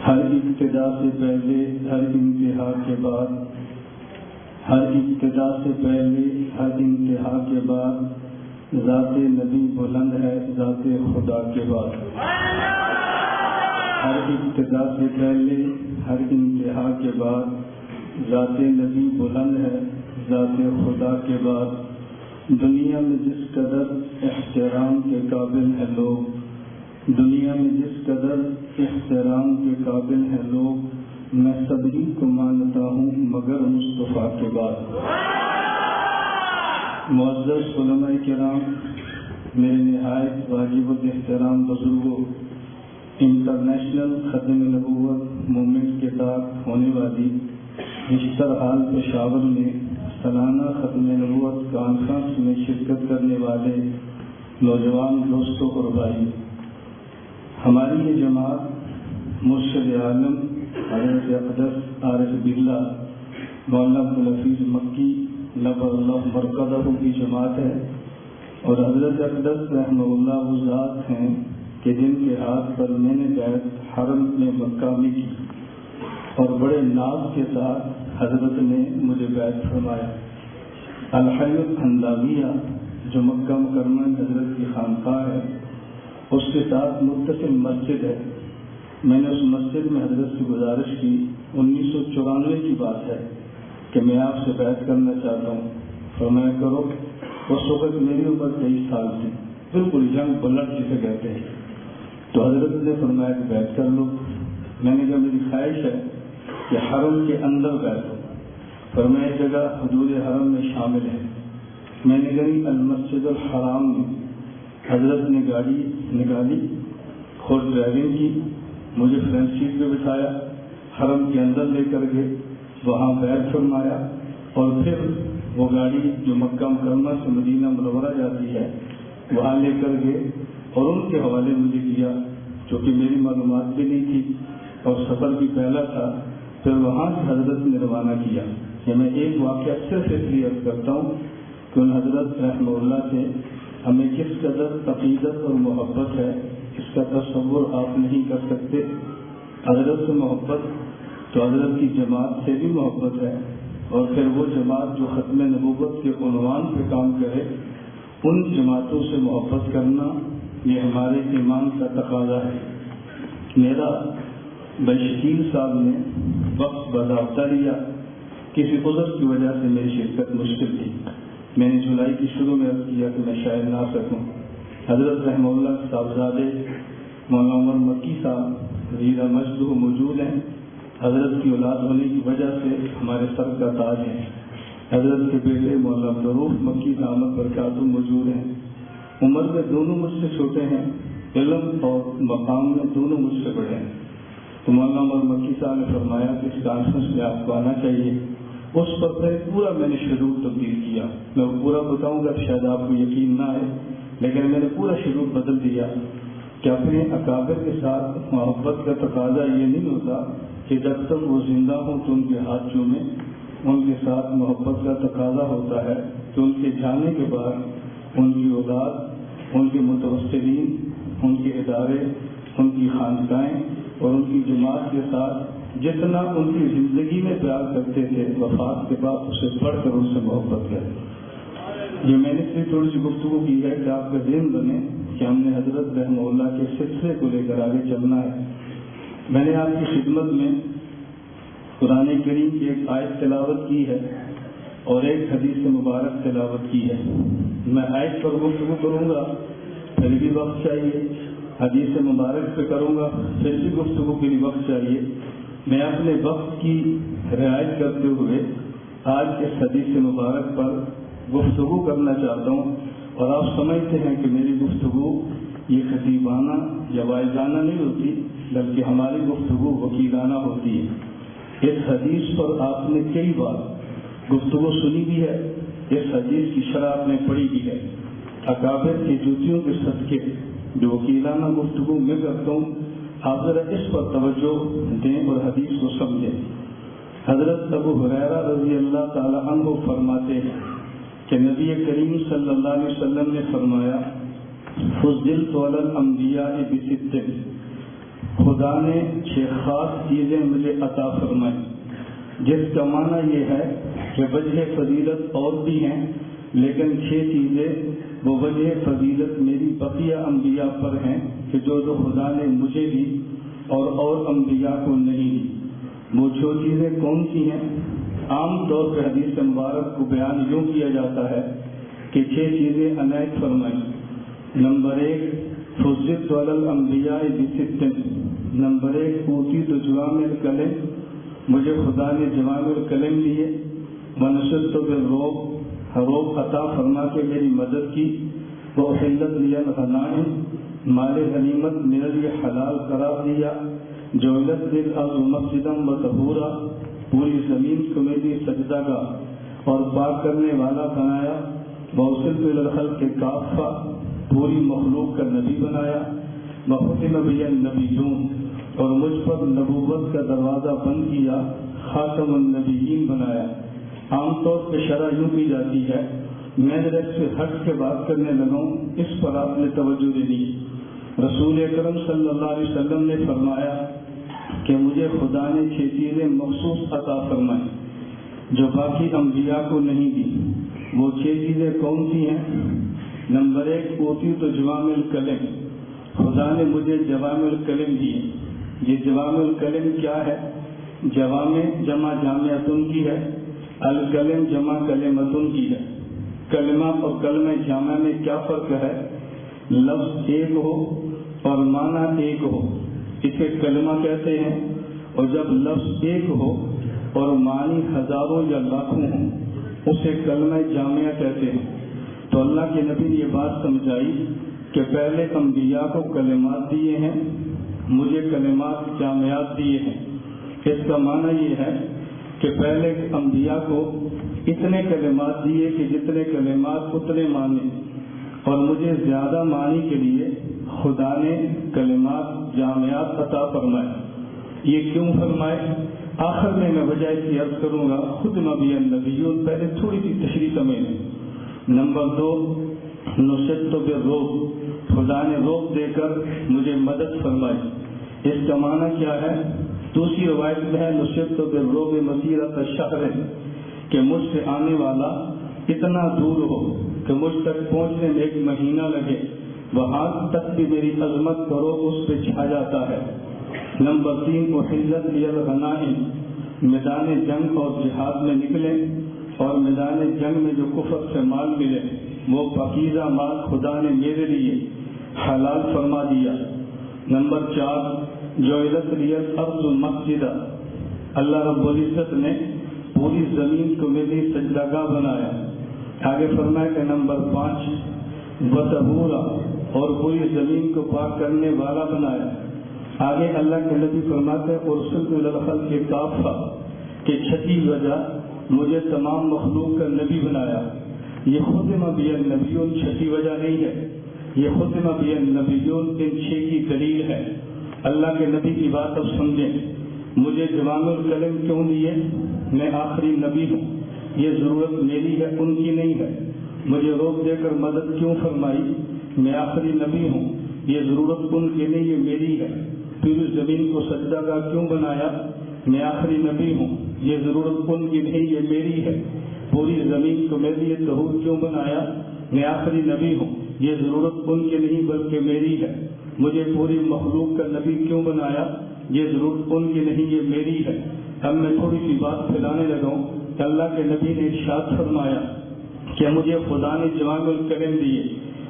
ہر ابتدا سے پہلے ہر انتہا کے بعد، ہر ابتدا سے پہلے ہر انتہا کے بعد ذات نبی بلند ہے ذات خدا کے بعد۔ ہر ابتدا سے پہلے ہر انتہا کے بعد ذات نبی بلند ہے ذات خدا کے بعد۔ دنیا میں جس قدر احترام کے قابل ہیں لوگ، دنیا میں جس قدر احترام کے قابل ہیں لوگ، میں سبھی کو مانتا ہوں مگر مصطفیٰ کے بعد۔ معزز علماء کرام، میرے نہایت واجب الاحترام بزرگوں، انٹرنیشنل ختم نبوت موومنٹ کے تحت ہونے والی بشتر حال پشاور میں سالانہ ختم نبوت کانفرنس میں شرکت کرنے والے نوجوان دوستوں اور بھائی، ہماری یہ جماعت مرشد عالم حضرت اقدس عارف باللہ مولانا عبدالحفیظ مکی نور اللہ مرکزہ کی جماعت ہے، اور حضرت اقدس رحمہ اللہ وہ ذات ہیں کہ جن کے ہاتھ پر میں نے بیعت حرم میں مکہ میں کی، اور بڑے ناز کے ساتھ حضرت نے مجھے بیعت فرمایا۔ الحی الحمداویہ جو مکہ مکرمہ میں حضرت کی خانقاہ ہے، اس کے ساتھ متصل مسجد ہے۔ میں نے اس مسجد میں حضرت سے گزارش کی، 1994 کی بات ہے کہ میں آپ سے بیعت کرنا چاہتا ہوں، فرمایا کرو۔ اس وقت میری عمر 23 سال تھی، بالکل ینگ بلٹ جسے کہتے ہیں۔ تو حضرت نے فرمایا کہ بیعت کر لو۔ میں نے کہا میری خواہش ہے کہ حرم کے اندر بیعت ہو، فرمایا جگہ حدود حرم میں شامل ہے۔ میں نے کہا المسجد الحرام میں۔ حضرت نے گاڑی نکالی، خود ڈرائیونگ کی، مجھے فرنٹ سیٹ پہ بٹھایا، حرم کے اندر لے کر گئے، وہاں بیعت فرمایا، اور پھر وہ گاڑی جو مکہ مکرمہ سے مدینہ منورہ جاتی ہے وہاں لے کر گئے، اور ان کے حوالے مجھے کیا، چونکہ میری معلومات بھی نہیں تھی اور سفر بھی پہلا تھا۔ پھر وہاں سے حضرت نے روانہ کیا۔ کہ میں ایک واقعہ صرف اس لیے عرض کرتا ہوں کہ ان حضرت رحمہ اللہ سے ہمیں کس قدر عقیدت اور محبت ہے، اس کا تصور آپ نہیں کر سکتے۔ حضرت سے محبت تو حضرت کی جماعت سے بھی محبت ہے، اور پھر وہ جماعت جو ختم نبوت کے عنوان پہ کام کرے، ان جماعتوں سے محبت کرنا یہ ہمارے ایمان کا تقاضا ہے۔ میرا بشکیل صاحب نے وقت باضابطہ لیا، کسی عذر کی وجہ سے میری شرکت مشکل تھی۔ میں نے جولائی کی شروع میں عرض کیا کہ میں شاید نہ آ سکوں۔ حضرت رحمہ اللہ صاحبزادے مولانا عمر مکی صاحب زیرہ مجدہ موجود ہیں۔ حضرت کی اولاد ہونے کی وجہ سے ہمارے سر کا تاج ہے۔ حضرت کے بیٹے مولانا عبدالرؤف مکی دامت برکاتہ موجود ہیں۔ عمر میں دونوں مجھ سے چھوٹے ہیں، علم اور مقام میں دونوں مجھ سے بڑے ہیں۔ تو مولانا عمر مکی صاحب نے فرمایا کہ اس کانفرنس میں آپ کو آنا چاہیے۔ اس پر پورا میں نے شیڈول تبدیل کیا۔ میں وہ پورا بتاؤں گا، شاید آپ کو یقین نہ آئے، لیکن میں نے پورا شیڈول بدل دیا کہ اپنے اکابر کے ساتھ محبت کا تقاضا یہ نہیں ہوتا کہ جب تک وہ زندہ ہوں تو ان کے ہاتھ چومیں، ان کے ساتھ محبت کا تقاضا ہوتا ہے کہ ان کے جانے کے بعد ان کی اولاد، ان کے متوسلین، ان کے ادارے، ان کی خانقاہیں اور ان کی جماعت کے ساتھ جتنا ان کی زندگی میں پیار کرتے تھے، وفات کے بعد اسے پڑھ کر ان سے محبت کریں۔ یہ میں نے صرف تھوڑی سی گفتگو کی ہے کہ آپ کا ذہن بنے کہ ہم نے حضرت رحمہ اللہ کے سلسلے کو لے کر آگے چلنا ہے۔ میں نے آپ کی خدمت میں قرآن کریم کی ایک آیت تلاوت کی ہے اور ایک حدیث مبارک تلاوت کی ہے۔ میں آیت پر گفتگو کروں گا، پھر بھی وقت چاہیے، حدیث مبارک پہ کروں گا، پھر بھی گفتگو کے لیے وقت چاہیے۔ میں اپنے وقت کی رعایت کرتے ہوئے آج اس حدیث مبارک پر گفتگو کرنا چاہتا ہوں، اور آپ سمجھتے ہیں کہ میری گفتگو یہ خطیبانہ یا واعظانہ نہیں ہوتی، بلکہ ہماری گفتگو وکیلانہ ہوتی ہے۔ اس حدیث پر آپ نے کئی بار گفتگو سنی بھی ہے، اس حدیث کی شرح آپ نے پڑھی بھی ہے۔ اکابر کی جوتیوں کے صدقے جو وکیلانہ گفتگو میں کرتا ہوں، آپ ذرا اس پر توجہ دیں اور حدیث کو سمجھیں۔ حضرت ابو ہریرہ رضی اللہ تعالی عنہ فرماتے ہیں کہ نبی کریم صلی اللہ علیہ وسلم نے فرمایا، فضلت علی الانبیاء بست، خدا نے 6 خاص چیزیں مجھے عطا فرمائیں، جس کا معنی یہ ہے کہ وجہ فضیلت اور بھی ہیں، لیکن 6 چیزیں وہ وجہ فضیلت میری بقیہ انبیاء پر ہیں کہ جو خدا نے مجھے دی اور انبیاء کو نہیں دی۔ وہ 6 چیزیں کون سی ہیں؟ عام طور پہ حدیث مبارک کو بیان یوں کیا جاتا ہے کہ 6 چیزیں عنایت فرمائیں۔ نمبر 1 فضلت علی الانبیاء بست۔ نمبر 1 اوتیت جوامع الکلم، مجھے خدا نے جوامع الکلم دیے۔ ونصرت بالرعب، رعب عطا فرما کے میری مدد کی۔ واحلت لی الغنائم، مال غنیمت میرے لیے حلال قرار دیا۔ جعلت للارض مسجدا وطہورا، پوری زمین کو میری سجدہ گاہ اور پاک کرنے والا بنایا۔ وارسلت الی الخلق کافہ، پوری مخلوق کا نبی بنایا۔ وختم بی النبیون، اور مجھ پر نبوت کا دروازہ بند کیا، خاتم النبیین بنایا۔ عام طور پہ شرح یوں کی جاتی ہے، میں ذرا اس سے ہٹ کے بات کرنے لگا ہوں، اس پر آپ نے توجہ دینی۔ رسول اکرم صلی اللہ علیہ وسلم نے فرمایا کہ مجھے خدا نے 6 چیزیں مخصوص عطا فرمائیں جو باقی انبیاء کو نہیں دی۔ وہ 6 چیزیں کون سی ہیں؟ نمبر 1 اوتیت جوامع الکلم، خدا نے مجھے جوامع الکلم دیے۔ یہ جوامع الکلم کیا ہے؟ جوامع جمع جامعتن کی ہے، الکلم جمع کلمتن کی ہے۔ کلمہ اور کلمہ جامع میں کیا فرق ہے؟ لفظ ایک ہو اور معنی ایک ہو، اسے کلمہ کہتے ہیں، اور جب لفظ ایک ہو اور معنی ہزاروں یا لاکھوں ہوں اسے کلمہ جامعہ کہتے ہیں۔ تو اللہ کے نبی نے یہ بات سمجھائی کہ پہلے انبیاء کو کلمات دیے ہیں، مجھے کلمات جامعات دیے ہیں۔ اس کا معنی یہ ہے کہ پہلے انبیاء کو اتنے کلمات دیے کہ جتنے کلمات اتنے معنی، اور مجھے زیادہ معنی کے لیے خدا نے کلمات جامعات عطا فرمائے۔ یہ کیوں فرمائے؟ آخر میں وجہ اس کی عرض کروں گا، خود نبی النبیون، پہلے تھوڑی سی تشریح سمجھیں۔ نمبر 2 نصرت بالرعب، خدا نے رعب دے کر مجھے مدد فرمائی۔ اس کا معنی کیا ہے؟ دوسری روایت میں ہے نصرت بالرعب مسیرۃ الشہر، کہ مجھ سے آنے والا اتنا دور ہو کہ مجھ تک پہنچنے میں 1 مہینہ لگے، وہاں تک بھی میری عظمت کرو اس پہ چھا جاتا ہے۔ نمبر 3 احلت لی الغنائم، میدان جنگ اور جہاد میں نکلے اور میدان جنگ میں جو کفر سے مال ملے وہ پاکیزہ مال خدا نے میرے لیے حلال فرما دیا۔ نمبر 4 جعلت لی الارض مسجدا، اللہ رب العزت نے پوری زمین کو میری سجدہ گاہ بنایا۔ آگے فرمایا کہ نمبر 5 وطہورا، اور پوری زمین کو پاک کرنے والا بنایا۔ آگے اللہ کے نبی فرماتے ہیں ارسلت الی الخلق کافہ، کہ 6 وجہ مجھے تمام مخلوق کا نبی بنایا۔ یہ ختم بی النبیون 6 وجہ نہیں ہے، یہ ختم بی النبیون ان 6 کی دلیل ہے۔ اللہ کے نبی کی بات اب سمجھیں۔ مجھے جوامع الکلم کیوں دیے؟ میں آخری نبی ہوں، یہ ضرورت میری ہے، ان کی نہیں ہے۔ مجھے روک دے کر مدد کیوں فرمائی؟ میں آخری نبی ہوں، یہ ضرورت ان کی نہیں، یہ میری ہے۔ پھر اس زمین کو سجدہ گاہ کیوں بنایا؟ میں آخری نبی ہوں، یہ ضرورت ان کی نہیں، یہ میری ہے۔ پوری زمین کو میرے لیے طہور کیوں بنایا؟ میں آخری نبی ہوں، یہ ضرورت ان کی نہیں بلکہ میری ہے۔ مجھے پوری مخلوق کا نبی کیوں بنایا؟ یہ ضرورت ان کی نہیں، یہ میری ہے۔ اب میں تھوڑی سی بات پھیلانے لگا ہوں کہ اللہ کے نبی نے ارشاد فرمایا کہ مجھے خدا نے جوامع الکلم دیے،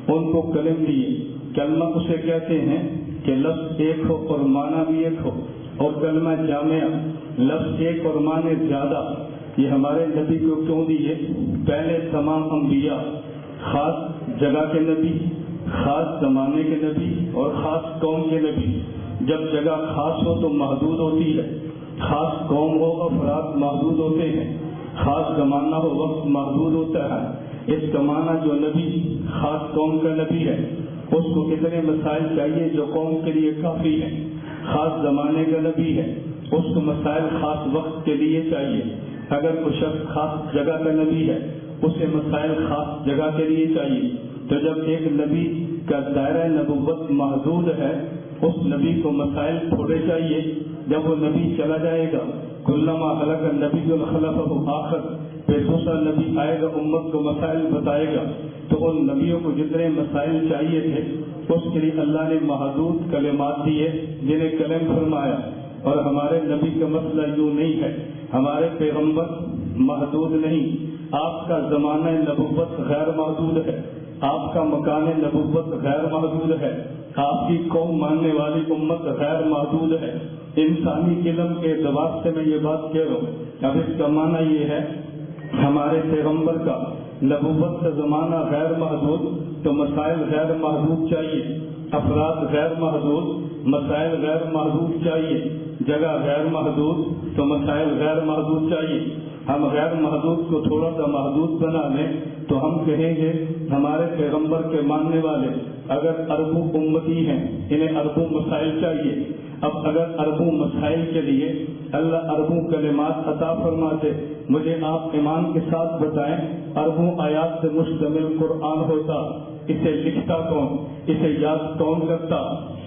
ان کو کلم دیے۔ کلمہ اسے کہتے ہیں کہ لفظ ایک ہو اور معنی بھی ایک ہو، اور کلمہ جامعہ لفظ ایک اور معنی زیادہ۔ یہ ہمارے نبی کو کیوں دیے؟ پہلے تمام انبیاء خاص جگہ کے نبی، خاص زمانے کے نبی اور خاص قوم کے نبی۔ جب جگہ خاص ہو تو محدود ہوتی ہے، خاص قوم ہو افراد محدود ہوتے ہیں، خاص زمانہ ہو وقت محدود ہوتا ہے۔ اس کا معنی جو نبی خاص قوم کا نبی ہے اس کو کتنے مسائل چاہیے جو قوم کے لیے کافی ہے۔ خاص زمانے کا نبی ہے اس کو مسائل خاص وقت کے لیے چاہیے۔ اگر کوئی شخص خاص جگہ کا نبی ہے اسے مسائل خاص جگہ کے لیے چاہیے۔ تو جب ایک نبی کا دائرہ نبوت محدود ہے اس نبی کو مسائل تھوڑے چاہیے. جب وہ نبی چلا جائے گا کلما خلق نبی خلفہ آخر، پھر دوسرا نبی آئے گا امت کو مسائل بتائے گا. تو ان نبیوں کو جتنے مسائل چاہیے تھے اس کے لیے اللہ نے محدود کلمات دیے جنہیں کلم فرمایا. اور ہمارے نبی کا مسئلہ یوں نہیں ہے، ہمارے پیغمبر محدود نہیں. آپ کا زمانہ نبوت غیر محدود ہے، آپ کا مکان نبوت غیر محدود ہے، آپ کی قوم ماننے والی امت غیر محدود ہے. انسانی علم کے اعتبار سے میں یہ بات کہہ رہا ہوں. اب اس کا معنی یہ ہے ہمارے پیغمبر کا نبوت کا زمانہ غیر محدود تو مسائل غیر محدود چاہیے، افراد غیر محدود، مسائل غیر محدود چاہیے، جگہ غیر محدود تو مسائل غیر محدود چاہیے. ہم غیر محدود کو تھوڑا سا محدود بنا لیں تو ہم کہیں گے ہمارے پیغمبر کے ماننے والے اگر اربوں امتی ہیں انہیں اربوں مسائل چاہیے. اب اگر اربوں مسائل کے لیے اللہ اربوں کلمات عطا فرماتے، مجھے آپ ایمان کے ساتھ بتائیں اربوں آیات سے مشتمل قرآن ہوتا، اسے لکھتا کون، اسے یاد کون کرتا،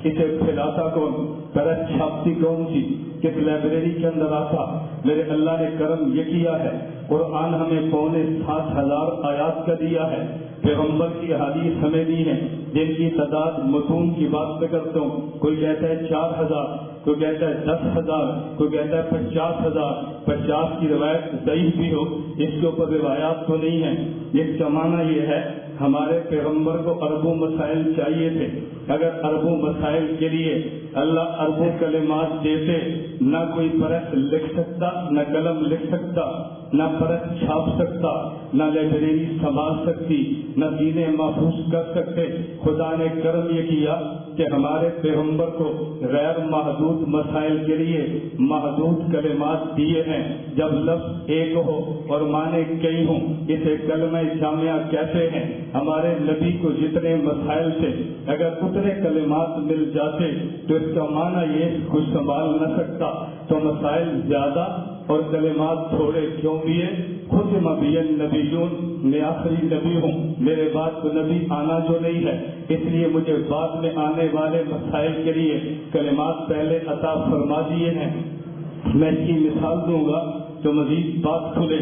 اسے پھیلاتا کون، پرس چھاپتی کون سی، کس لائبریری کے اندر آتا؟ میرے اللہ نے کرم یہ کیا ہے قرآن ہمیں 7,500 آیات کا دیا ہے. پیغمبر کی حدیث ہمیں دی ہے جن کی تعداد متون کی بات پہ کرتا ہوں. کوئی کہتا ہے 4,000، کوئی کہتا ہے 10,000، کوئی کہتا ہے 50,000. 50 کی روایت ضعیف بھی ہو، اس کے اوپر روایات تو نہیں ہے. اس کا معنی یہ ہے ہمارے پیغمبر کو اربوں مسائل چاہیے تھے. اگر اربوں مسائل کے لیے اللہ اربوں کلمات دیتے، نہ کوئی پرس لکھ سکتا، نہ قلم لکھ سکتا، نہ پرس چھاپ سکتا، نہ لائبریری سنبھال سکتی، نہ سینے محفوظ کر سکتے. خدا نے کرم یہ کیا کہ ہمارے پیغمبر کو غیر محدود مسائل کے لیے محدود کلمات دیے ہیں. جب لفظ ایک ہو اور معنی کئی ہوں اسے کلمہ جامعہ کہتے ہیں. ہمارے نبی کو جتنے مسائل تھے اگر اتنے کلمات مل جاتے تو اس کا معنی یہ کچھ سنبھال نہ سکتا. تو مسائل زیادہ اور کلمات تھوڑے کیوں دیے؟ خود مبین نبیون، میں آخری نبی ہوں، میرے بعد کو نبی آنا جو نہیں ہے، اس لیے مجھے بعد میں آنے والے مسائل کے لیے کلمات پہلے عطا فرما دیے ہیں. میں اس کی مثال دوں گا تو مزید بات کھلے.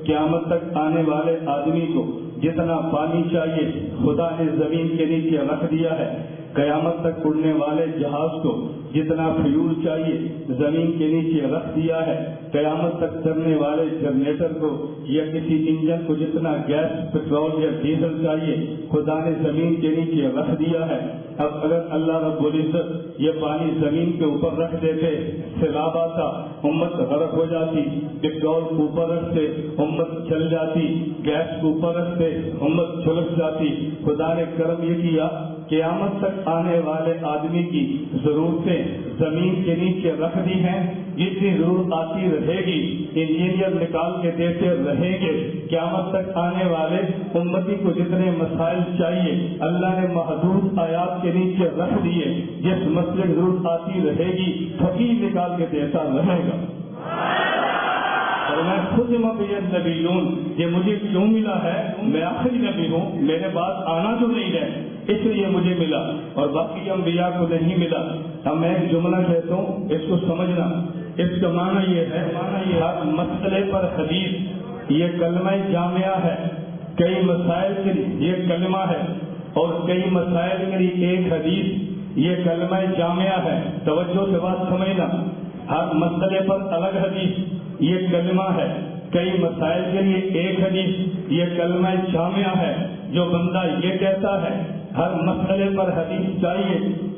قیامت تک آنے والے آدمی کو جتنا پانی چاہیے خدا نے زمین کے نیچے رکھ دیا ہے. قیامت تک اڑنے والے جہاز کو جتنا فیول چاہیے زمین کے نیچے رکھ دیا ہے. قیامت تک چلنے والے جنریٹر کو یا کسی انجن کو جتنا گیس، پٹرول یا ڈیزل چاہیے خدا نے زمین کے نیچے رکھ دیا ہے. اب اگر اللہ رب العزت یہ پانی زمین کے اوپر رکھ دیتے، سیلاب آتا، امت غرق ہو جاتی. پٹرول اوپر رکھتے امت چل جاتی، گیس کو اوپر رکھتے امت چھلک جاتی. خدا نے کرم یہ کیا قیامت تک آنے والے آدمی کی ضرورتیں زمین کے نیچے رکھ دی ہیں. جتنی ضرورت آتی رہے گی انجینئر نکال کے دیتے رہیں گے. قیامت تک آنے والے امتی کو جتنے مسائل چاہیے اللہ نے محدود آیات کے نیچے رکھ دیے. جس مسئلے کی ضرورت آتی رہے گی فقیر نکال کے دیتا رہے گا. اور میں خود مبین نبیون، یہ مجھے کیوں ملا ہے؟ میں آخری نبی ہوں، میرے بعد آنا جو نہیں ہے اس لیے مجھے ملا اور باقی انبیاء کو نہیں ملا. اب میں ایک جملہ کہتا ہوں اس کو سمجھنا. اس کا معنی یہ ہے ہر مسئلے پر حدیث یہ کلمہ جامعہ ہے. کئی مسائل کے لیے یہ کلمہ ہے اور کئی مسائل کے لیے ایک حدیث یہ کلمہ جامعہ ہے. توجہ سے بات سمجھنا. ہر مسئلے پر الگ حدیث یہ کلمہ ہے، کئی مسائل کے لیے ایک حدیث یہ کلمہ جامعہ ہے. جو بندہ یہ کہتا ہے ہر مسئلے پر حدیث چاہیے،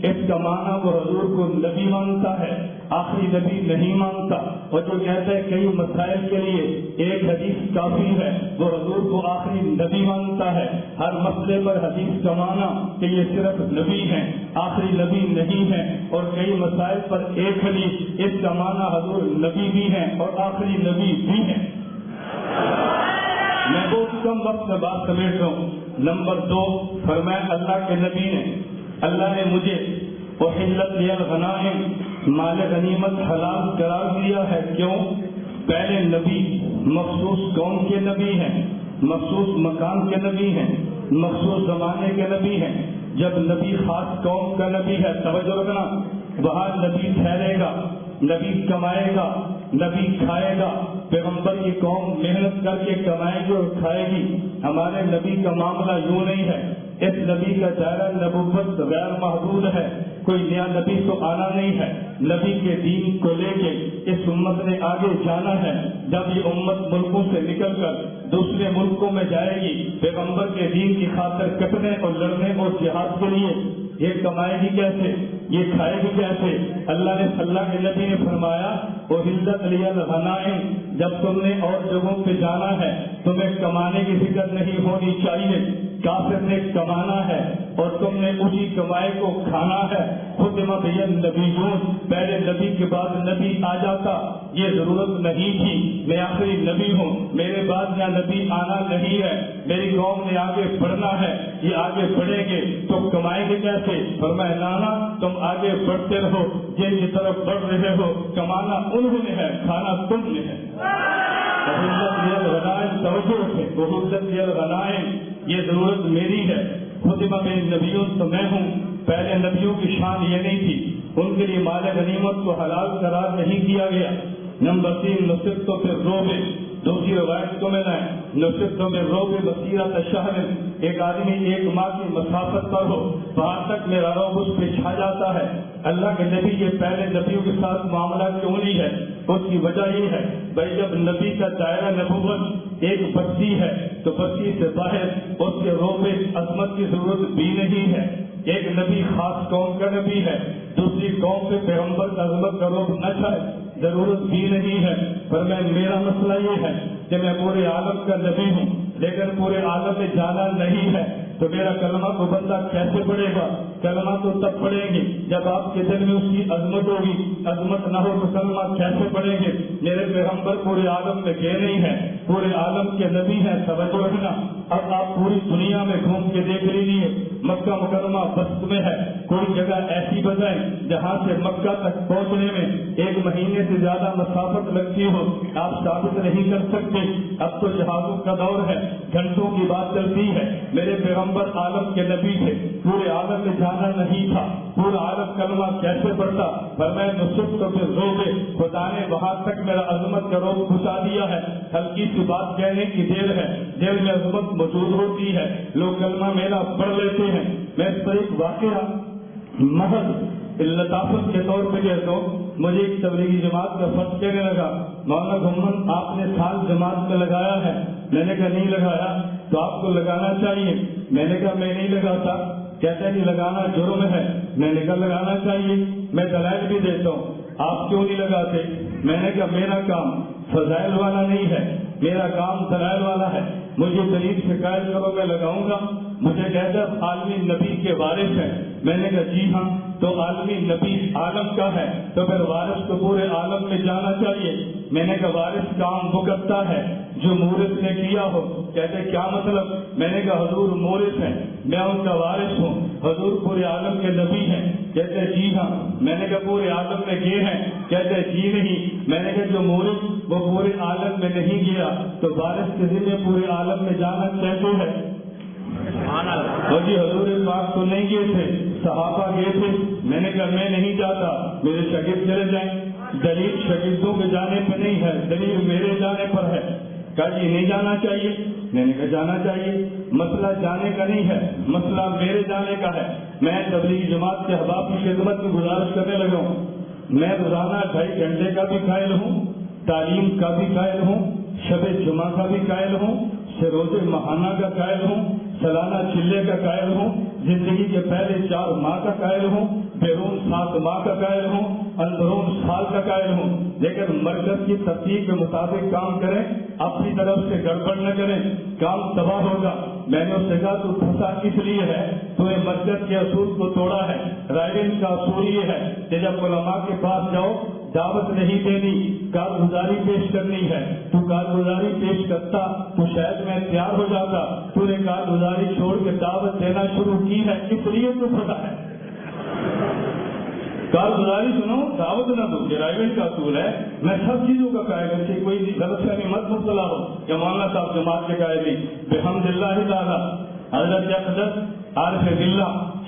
اس کا معنی وہ حضور کو نبی مانتا ہے، آخری نبی نہیں مانتا. اور جو کہتا ہے کئی مسائل کے لیے ایک حدیث کافی ہے وہ حضور کو آخری نبی مانتا ہے. ہر مسئلے پر حدیث کا معنی کہ یہ صرف نبی ہیں، آخری نبی نہیں ہے. اور کئی مسائل پر ایک حدیث اس کا معنی حضور نبی بھی ہیں اور آخری نبی بھی ہیں. میں بہت کم وقت میں بات سمیٹ رہا ہوں. نمبر 2 فرمایا اللہ نے مجھے احلت لی الغنائم مال غنیمت حلال قرار دیا ہے. کیوں؟ پہلے نبی مخصوص قوم کے نبی ہیں، مخصوص مقام کے نبی ہیں، مخصوص زمانے کے نبی ہیں. جب نبی خاص قوم کا نبی ہے، توجہ رکھنا، وہاں نبی ٹھہرے گا، نبی کمائے گا، نبی کھائے گا، پیغمبر کی قوم محنت کر کے کمائے گی اور کھائے گی۔ ہمارے نبی کا معاملہ یوں نہیں ہے، اس نبی کا دائرہ نبوت غیر محدود ہے، کوئی نیا نبی تو آنا نہیں ہے۔ نبی کے دین کو لے کے اس امت نے آگے جانا ہے۔ جب یہ امت ملکوں سے نکل کر دوسرے ملکوں میں جائے گی، پیغمبر کے دین کی خاطر کٹنے اور لڑنے اور جہاد کے لیے، یہ کمائے گی کیسے، یہ کھائے گی کیسے؟ اللہ کے نبی نے فرمایا احلت لی الغنائم، جب تم نے اور جگہوں پہ جانا ہے تمہیں کمانے کی فکر نہیں ہونی چاہیے، کافر نے کمانا ہے اور تم نے اسی کمائی کو کھانا ہے۔ ختم بی النبیون، پہلے نبی کے بعد نبی آ جاتا، یہ ضرورت نہیں تھی، میں آخری نبی ہوں، میرے بعد یہاں نبی آنا نہیں ہے، میری قوم نے آگے بڑھنا ہے، یہ آگے بڑھیں گے تو کمائیں گے کیسے؟ فرمایا نانا تم آگے بڑھتے رہو، جن کی طرف بڑھ رہے ہو، کمانا انہوں نے ہے، کھانا تم نے ہے۔ یہ ضرورت میری ہے، خطبہ میں نبیون تو میں ہوں۔ پہلے نبیوں کی شان یہ نہیں تھی، ان کے لیے مال غنیمت کو حلال قرار نہیں کیا گیا۔ نمبر 3 نصرت پھر روبے، دوسری روایت کو میں لائیں نصرت میں روبے بصیرت شہر، ایک آدمی ایک ماہ کی مسافت پر ہو، وہاں تک میرا روب اس پہ چھا جاتا ہے۔ اللہ کے نبی کے پہلے نبیوں کے ساتھ معاملہ کیوں نہیں ہے؟ اس کی وجہ یہ ہے بھائی جب نبی کا دائرہ نبوت ایک بستی ہے تو بستی سے باہر اس کے روب عظمت کی ضرورت بھی نہیں ہے۔ ایک نبی خاص قوم کا نبی ہے، دوسری قوم پہ پیغمبر کا عظمت کا روب نہ چھائے، ضرورت بھی نہیں ہے۔ پر میرا مسئلہ یہ ہے کہ میں پورے عالم کا نبی ہوں لیکن پورے عالم میں جانا نہیں ہے، تو میرا کلمہ کو بندہ کیسے پڑھے گا؟ کلمہ تو تب پڑھیں گے جب آپ کے دل میں اس کی عظمت ہوگی، عظمت نہ ہو تو کلمہ کیسے پڑھیں گے؟ میرے پیغمبر پورے عالم میں گئے نہیں ہیں، پورے عالم کے نبی ہیں، توجہ رکھنا۔ اب آپ پوری دنیا میں گھوم کے دیکھ لیجیے، مکہ مکرمہ بست میں ہے، کوئی جگہ ایسی بتائیں جہاں سے مکہ تک پہنچنے میں 1 مہینے سے زیادہ مسافت لگتی ہو، آپ ثابت نہیں کر سکتے۔ اب تو جہازوں کا دور ہے، گھنٹوں کی بات چلتی ہے۔ میرے پیغمبر عالم کے نبی تھے، پورے عالم میں جانا نہیں تھا، پورا عالم کلمہ کیسے پڑھتا؟ پر میں نصرت تو پھر روبے، خدا نے وہاں تک میرا عظمت کا روب پہنچا دیا ہے۔ ہلکی سی بات کہنے کی دیر ہے، دل میں عظمت موجود ہوتی ہے، لوگ کلمہ میرا پڑھ لیتے ہیں۔ میں اس پر ایک واقعہ محض لطافت کے طور پہ کہتا ہوں، مجھے ایک تبلیغی جماعت کا فرض کہنے لگا مولانا گھمن آپ نے سال جماعت میں لگایا ہے، میں نے کہا نہیں لگایا، تو آپ کو لگانا چاہیے۔ میں نے کہا میں نہیں لگاتا، کہتا نہیں لگانا جرم ہے، میں نے کہا لگانا چاہیے، میں دلائل بھی دیتا ہوں، آپ کیوں نہیں لگاتے؟ میں نے کہا میرا کام فضائل والا نہیں ہے، میرا کام دلائل والا ہے، مجھے دلیل سے قائل کرو میں لگاؤں گا۔ مجھے کہتا عالمی نبی کے وارث ہیں، میں نے کہا جی ہاں، تو عالمی نبی عالم کا ہے تو پھر وارث کو پورے عالم میں جانا چاہیے۔ میں نے کہا وارث کام وہ کرتا ہے جو مورث نے کیا ہو۔ کہتے کیا مطلب؟ میں نے کہا حضور مورث ہیں، میں ان کا وارث ہوں، حضور پورے عالم کے نبی ہیں۔ کہتے جی ہاں۔ میں نے کہا پورے عالم میں گئے ہیں؟ کہتے جی نہیں۔ میں نے کہا جو مورث وہ پورے عالم میں نہیں گیا تو وارث کے ذمہ پورے عالم میں جانا کیسے ہے؟ جی حضور پاک تو نہیں گئے تھے، صحابہ گئے تھے۔ میں نے کہا میں نہیں جاتا، میرے شاگرد چلے جائیں۔ دلیل شاگردوں کے جانے پہ نہیں ہے، دلیل میرے جانے پر ہے۔ کہا جی نہیں جانا چاہیے، میں نے کہا جانا چاہیے۔ مسئلہ جانے کا نہیں ہے، مسئلہ میرے جانے کا ہے۔ میں تبلیغی جماعت کے احباب کی خدمت کی گزارش کرنے لگا ہوں، میں روزانہ 2.5 گھنٹے کا بھی قائل ہوں، تعلیم کا بھی قائل ہوں، شب جمعہ کا بھی قائل ہوں، روز ماہانہ کا قائل ہوں، سالانہ چلے کا قائل ہوں، زندگی کے پہلے 4 ماہ کا قائل ہوں، بیرون 7 ماہ کا قائل ہوں، اندرون سال کا قائل ہوں۔ لیکن مرکز کی ترتیب کے مطابق کام کریں، اپنی طرف سے گڑبڑ نہ کریں، کام تباہ ہوگا۔ میں نے اس سے کہا تو پھنسا اس لیے ہے تو نے مرکز کے اصول کو توڑا ہے۔ رائڈنگ کا اصول یہ ہے کہ جب علماء کے پاس جاؤ دعوت نہیں دینی، کارگزاری پیش کرنی ہے۔ تو کارگزاری پیش کرتا تو شاید میں تیار ہو جاتا، تو نے کارگزاری چھوڑ کے دعوت دینا شروع کی ہے، اس لیے تو پھنسا ہے۔ کارگزاری سنو، دعوت نہ دو، یہ رائٹ کا اصول ہے۔ میں سب چیزوں کا قائل ہوں کہ کوئی غلط فہمی مت مبتلا ہو کہ مولانا صاحب جماعت کے قائل نہیں۔ بحمد اللہ تعالی حضرت اقدس عارف باللہ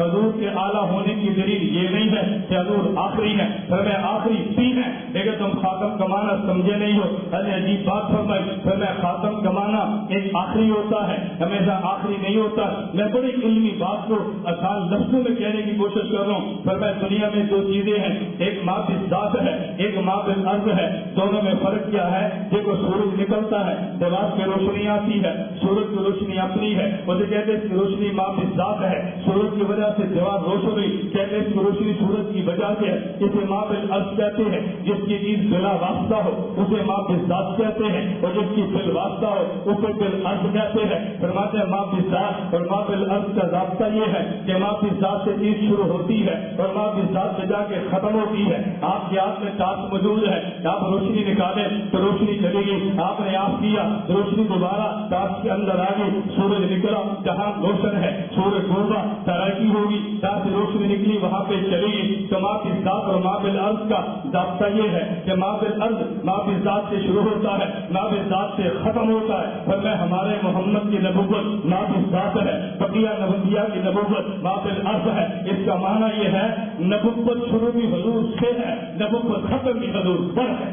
حضور کے اعلیٰ ہونے کی دلیل یہ نہیں ہے کہ حضور آخری ہے، فرمایا آخری بھی ہے، لیکن تم خاتم کا معنی سمجھے نہیں ہو۔ ارے عجیب بات فرمائی، فرمایا خاتم کا معنی ایک آخری ہوتا ہے، ہمیشہ آخری نہیں ہوتا۔ میں بڑی علمی بات کو آسان لفظوں میں کہنے کی کوشش کر رہا ہوں۔ فرمایا دنیا میں دو چیزیں ہیں، ایک ما فی الذات ہے، ایک ما فی الارض ہے، دونوں میں فرق کیا ہے؟ دیکھو سورج نکلتا ہے، دیوار پہ روشنی آتی ہے، سورج کی روشنی اپنی ہے، اسے کہتے ہیں اس کی روشنی ما فی الذات ہے، سورج کی وجہ سے دیوار روشن ہوئی، کہتے ہیں اس کی روشنی سورج کی وجہ سے ہے، اسے ما فی الارض کہتے ہیں۔ جس کی چیز بلا واسطہ ہو اسے ما فی الذات کہتے ہیں، اور جس کی بل واسطہ ہو اسے بالارض کہتے ہیں۔ فرماتے ہیں ما فی الذات اور ما فی الارض کا ضابطہ یہ ہے کہ ما فی الذات سے چیز شروع ہوتی ہے اور ما فی الذات سے جا کے ختم ہوتی ہے۔ آپ کے ہاتھ میں ٹارچ موجود ہے، آپ روشنی نکالیں تو روشنی چلے گی، آپ نے آف کیا روشنی دوبارہ ٹارچ کے اندر آ گئی، سورج نکلا جہاں روشن ہے، سورج ڈوبا تاریکی ہوگی، جہاں سے روشنی نکلی وہاں پہ چلے گی۔ تو ما فی الذات اور ما فی الارض کا ضابطہ یہ ہے کہ ما فی الارض ما فی الذات سے شروع ہوتا ہے، ما فی الذات سے ختم ہوتا ہے۔ پر میں ہمارے محمد کی نبوت ما فی الذات ہے، بقیہ نبویہ کی نبوت ما فی الارض ہے۔ اس کا معنی یہ ہے نبوت شروع بھی حضور سے ہے، نبوت ختم بھی حضور پر ہے۔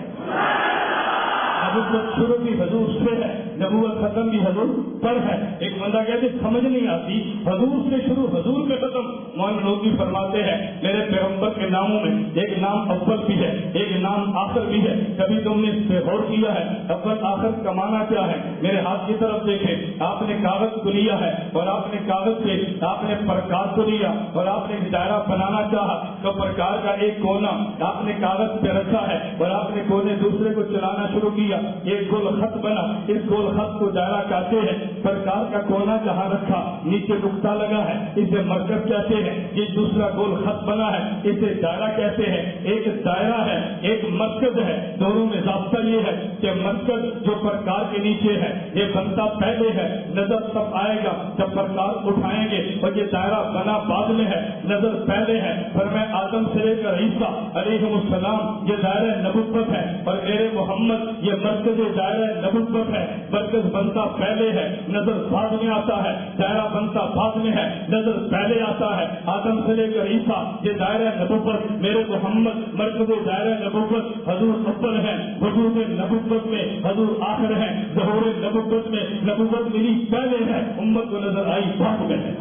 نبوت شروع بھی حضور سے ہے، نبوت ختم بھی حضور پر ہے۔ ایک بندہ کہتے سمجھ نہیں آتی، حضور سے شروع حضور پہ ختم۔ مولانا لوگ بھی فرماتے ہیں میرے پیغمبر کے ناموں میں ایک نام اول بھی ہے، ایک نام آخر بھی ہے، کبھی تم نے اس پہ غور کیا ہے اول آخر کا معنی کیا ہے؟ میرے ہاتھ کی طرف دیکھیں، آپ نے کاغذ کو لیا ہے اور آپ نے کاغذ سے آپ نے پرکار کو لیا اور آپ نے ایک دائرہ بنانا چاہا تو پرکار کا ایک کونا آپ نے کاغذ پہ رکھا ہے اور آپ نے کونے دوسرے کو چلانا شروع کیا، ایک گول خط بنا، اس گول خط کو دائرہ کہتے ہیں۔ پرکار کا کونا جہاں رکھا نیچے نقطہ لگا ہے اسے مرکز کہتے ہیں، یہ دوسرا گول خط بنا ہے اسے دائرہ کہتے ہیں۔ ایک دائرہ ہے ایک مرکز ہے، دونوں میں ضابطہ یہ ہے کہ مرکز جو پرکار کے نیچے ہے یہ بنتا پہلے ہے، نظر تب آئے گا جب پرکار اٹھائیں گے، اور یہ دائرہ بنا بعد میں ہے، نظر پہلے ہے۔ فرمایا آدم سے لے کر عیسیٰ علیہ السلام یہ دائرہ نبوت ہے، اور میرے محمد یہ مرکز دائرہ نبوت ہے۔ مرکز بنتا پہلے ہے، نظر بعد میں آتا ہے، دائرہ بنتا بعد میں ہے، نظر پہلے آتا ہے۔ آدم سے لے کر عیسیٰ یہ دائرہ نبوت، میرے محمد مرکز دائرہ نبوت، حضور اول ہے، وجود نبوت میں حضور آخر ہے، ظہور نبوت میں نبوت ملی پہلے ہے، امت کو نظر آئی بعد میں ہے۔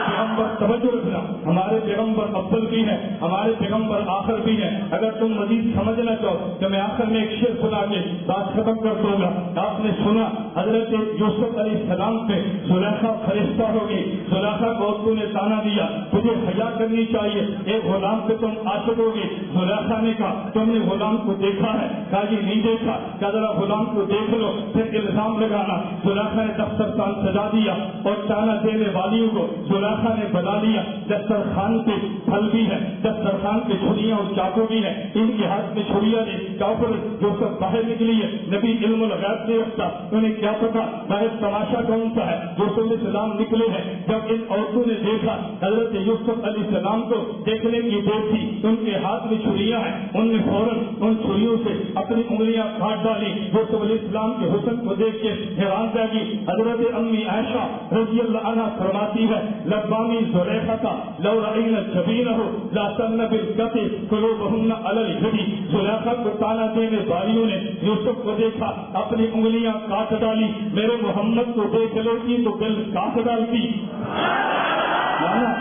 پیغمبر توجہ رکھنا، ہمارے پیغمبر اول بھی ہے، ہمارے پیغمبر آخر بھی ہے۔ اگر تم مزید سمجھنا چاہو تو میں آخر میں ایک شعر سنا کے بات ختم کر دوں گا۔ آپ نے سنا حضرت یوسف علیہ السلام پہ زلیخا فرشتہ ہوگی، زلیخا کو عورتوں نے تانا دیا تجھے حیا کرنی چاہیے، ایک غلام پہ تم عاشق ہوگی۔ زلیخا نے کہا تم نے غلام کو دیکھا ہے؟ کہا جی نہیں دیکھا۔ کہا ذرا غلام کو دیکھ لو پھر الزام لگانا۔ زلیخا نے دفترخوان سجا دیا اور تانا دینے والیوں کو زلیخا نے بنا لیا۔ دسترخوان پہ پھل بھی ہے، دسترخوان پہ چھریاں اور چاقو بھی ہے، ان کے ہاتھ میں چھریاں نے کافر جو سب باہر نکلی ہے، نبی علم الغیب نہیں رکھتا، انہیں کیا پتا باہر تماشا کون سا ہے، جو سب اسلام نکلے ہیں۔ جب ان عورتوں نے دیکھا حضرت یوسف علیہ السلام کو دیکھنے کی دیر تھی، ان کے ہاتھ میں چھریاں ہیں، ان نے فوراً ان چھریوں سے اپنی انگلیاں کاٹ ڈالی۔ یوسف علیہ السلام کے حسن کو دیکھ کے حیران رہ گئی۔ حضرت امی عائشہ رضی اللہ عنہا فرماتی ہے لبامی زلیخا لو رأینا جبینہ لا سن بالقطع قلوبہن علی الہدی۔ زلیخا کو تانا دینے والیوں نے یوسف کو دیکھا اپنی انگلیاں کاٹ ڈالی، میرے محمد کو دیکھ لیتی تو دل کاٹ ڈالتی۔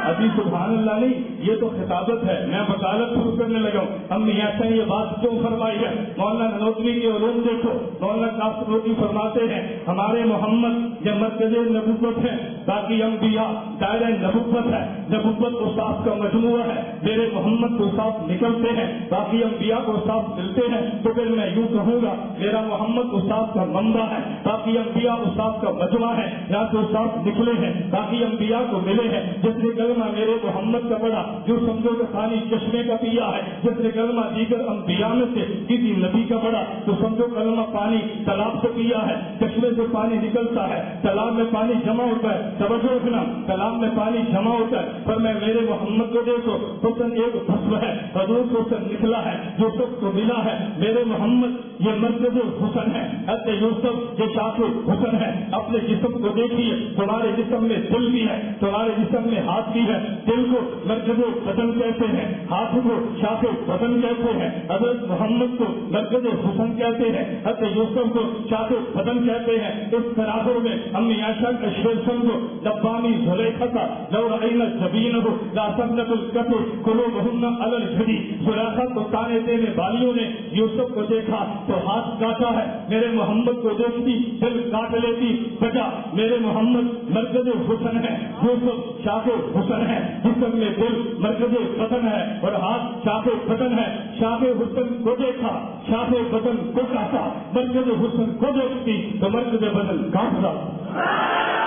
ابھی سبحان اللہ نہیں، یہ تو خطابت ہے، میں وکالت شروع کرنے لگا ہوں۔ ہم نے ایسا یہ بات کیوں فرمائی ہے؟ مولانا ننوتوی کے علوم دیکھو، مولانا قاسم ننوتوی فرماتے ہیں ہمارے محمد یہ مرکز نبوت ہے، باقی انبیاء دائرہ نبوت ہے، نبوت استاد کا مجموعہ ہے، میرے محمد کو ساتھ نکلتے ہیں، باقی انبیاء کو ساتھ ملتے ہیں، تو پھر میں یوں کہوں گا میرا محمد استاد کا منبع ہے، باقی انبیاء استاد کا مجموعہ ہے، یہاں سے استاد نکلے ہیں، باقی انبیاء کو ملے ہیں۔ جس نے کلمہ میرے محمد کا پڑھا جو سمجھو کہ پانی چشمے کا پیا ہے، جس نے کلمہ دیگر انبیاء میں سے کسی نبی کا پڑھا تو سمجھو کلمہ پانی تالاب سے پیا ہے، چشمے سے پانی نکلتا ہے، تالاب میں پانی جمع ہوتا ہے، توجہ رکھنا, کلام میں پانی جمع ہوتا ہے پر میں میرے محمد کو دیکھو, حسن ایک بسم ہے, حضور کو حسن نکلا ہے, یوسف کو ملا ہے. میرے محمد یہ مرکز حسن ہے, حضرت یوسف یہ شاخ حسن ہے. اپنے جسم کو دیکھیے, تمہارے جسم میں دل بھی ہے, تمہارے جسم میں ہاتھ بھی ہے. دل کو مرکز بدن کہتے ہیں, ہاتھ کو شاخ بدن کہتے ہیں. حضرت محمد کو مرکز حسن کہتے ہیں, حضرت یوسف کو شاخ بدن کہتے ہیں. اس تناظر میں امی عائشہ کا شعر سمجھو, لبانی زلیخا کا لو رأینا جبینہ لا سبنت القتل قلوبہن علی الجدی. زلیخا کو تانے دینے والیوں نے یوسف کو دیکھا تو ہاتھ کاٹا ہے, میرے محمد کو دیکھتی دل کاٹ لیتی. بجا میرے محمد مرکز حسن ہے, یوسف شاخ حسن ہے, جسم میں دل مرکز بدن ہے اور ہاتھ شاخ بدن ہے. شاخ حسن کو دیکھا, شاخ بدن کو کاٹا, مرکز حسن کو دیکھتی تو مرکز بدن کاٹ رہا.